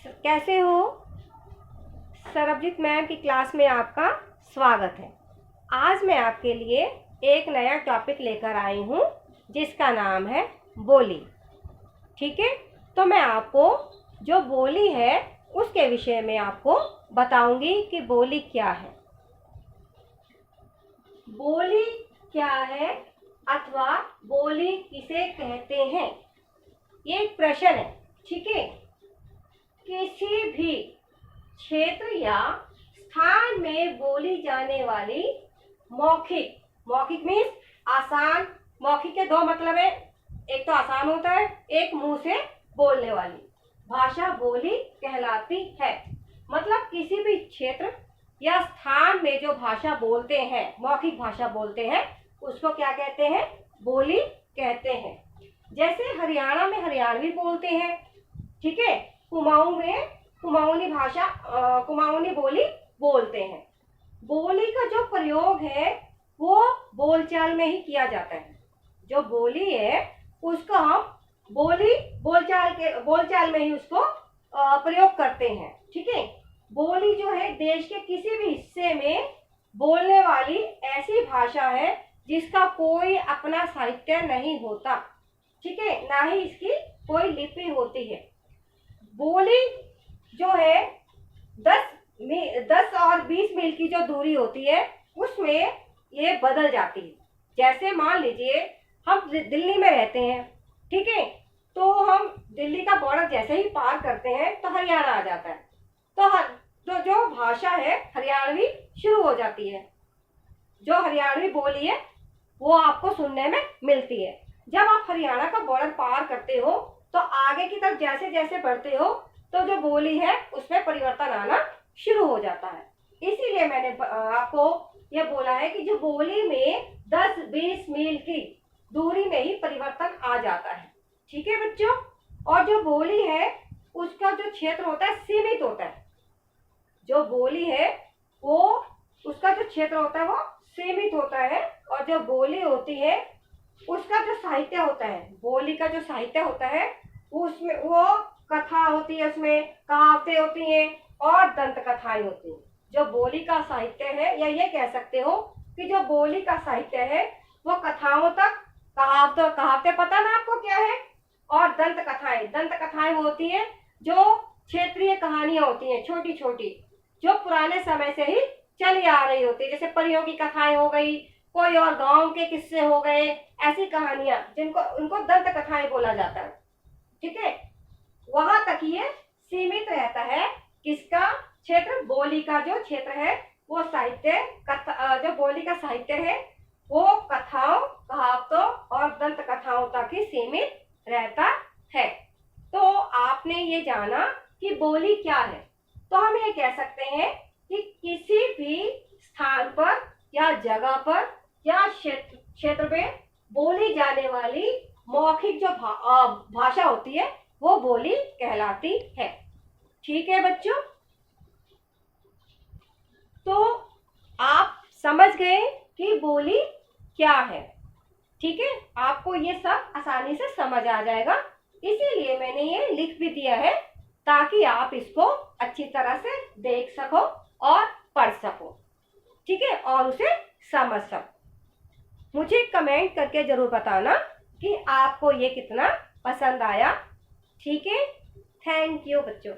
कैसे हो? सरबजीत मैम की क्लास में आपका स्वागत है। आज मैं आपके लिए एक नया टॉपिक लेकर आई हूँ जिसका नाम है बोली। ठीक है, तो मैं आपको जो बोली है उसके विषय में आपको बताऊंगी कि बोली क्या है। बोली क्या है अथवा बोली किसे कहते हैं, ये एक प्रश्न है। ठीक है, किसी भी क्षेत्र या स्थान में बोली जाने वाली मौखिक, मौखिक मीन्स आसान। मौखिक के दो मतलब है, एक तो आसान होता है, एक मुंह से बोलने वाली भाषा बोली कहलाती है। मतलब किसी भी क्षेत्र या स्थान में जो भाषा बोलते हैं, मौखिक भाषा बोलते हैं, उसको क्या कहते हैं? बोली कहते हैं। जैसे हरियाणा में हरियाणवी बोलते हैं। ठीक है, कुमाऊं में कुमाऊनी भाषा, कुमाऊनी बोली बोलते हैं। बोली का जो प्रयोग है वो बोलचाल में ही किया जाता है। जो बोली है उसको हम बोलचाल में ही उसको प्रयोग करते हैं। ठीक है, बोली जो है देश के किसी भी हिस्से में बोलने वाली ऐसी भाषा है जिसका कोई अपना साहित्य नहीं होता। ठीक है, ना ही इसकी कोई लिपि होती है। बोली जो है 10 और 20 मील की जो दूरी होती है उसमें ये बदल जाती है। जैसे मान लीजिए हम दिल्ली में रहते हैं। ठीक है, तो हम दिल्ली का बॉर्डर जैसे ही पार करते हैं तो हरियाणा आ जाता है। तो जो भाषा है हरियाणवी शुरू हो जाती है। जो हरियाणवी बोली है वो आपको सुनने में मिलती है। जब आप हरियाणा का बॉर्डर पार करते हो तो आगे की तरफ जैसे जैसे बढ़ते हो तो जो बोली है उसमें परिवर्तन आना शुरू हो जाता है। इसीलिए मैंने आपको ये बोला है कि जो बोली में 10-20 मील की दूरी में ही परिवर्तन आ जाता है। ठीक है बच्चों, और जो बोली है उसका जो क्षेत्र होता है सीमित होता है। जो बोली है वो उसका जो क्षेत्र होता है वो सीमित होता है, और जो बोली होती है उसका जो साहित्य होता है, बोली का जो साहित्य होता है उसमें वो कथा होती है, उसमें कहावतें होती हैं और दंत कथाएं होती हैं। जो बोली का साहित्य है, या ये कह सकते हो कि जो बोली का साहित्य है वो कथाओं तक, कहावतें पता ना आपको क्या है, और दंत कथाएं वो होती है जो क्षेत्रीय कहानियां होती हैं, छोटी छोटी, जो पुराने समय से ही चली आ रही होती है। जैसे परियों की कथाएं हो गई, कोई और गांव के किस्से हो गए, ऐसी कहानियां जिनको उनको दंत कथाएं बोला जाता है। ठीक है, वहां तक ये सीमित रहता है। किसका क्षेत्र? बोली का जो क्षेत्र है वो साहित्य जो बोली का साहित्य है वो कथाओं, कहावतों और दंत कथाओं तक ही सीमित रहता है। तो आपने ये जाना कि बोली क्या है। तो हम ये कह सकते हैं कि किसी भी स्थान पर या जगह पर या क्षेत्र में बोली जाने वाली मौखिक जो भाषा होती है वो बोली कहलाती है। ठीक है बच्चों, तो आप समझ गए कि बोली क्या है। ठीक है, आपको ये सब आसानी से समझ आ जाएगा। इसीलिए मैंने ये लिख भी दिया है ताकि आप इसको अच्छी तरह से देख सको और पढ़ सको। ठीक है, और उसे समझ सको। मुझे कमेंट करके जरूर बताना कि आपको ये कितना पसंद आया। ठीक है, थैंक यू बच्चों।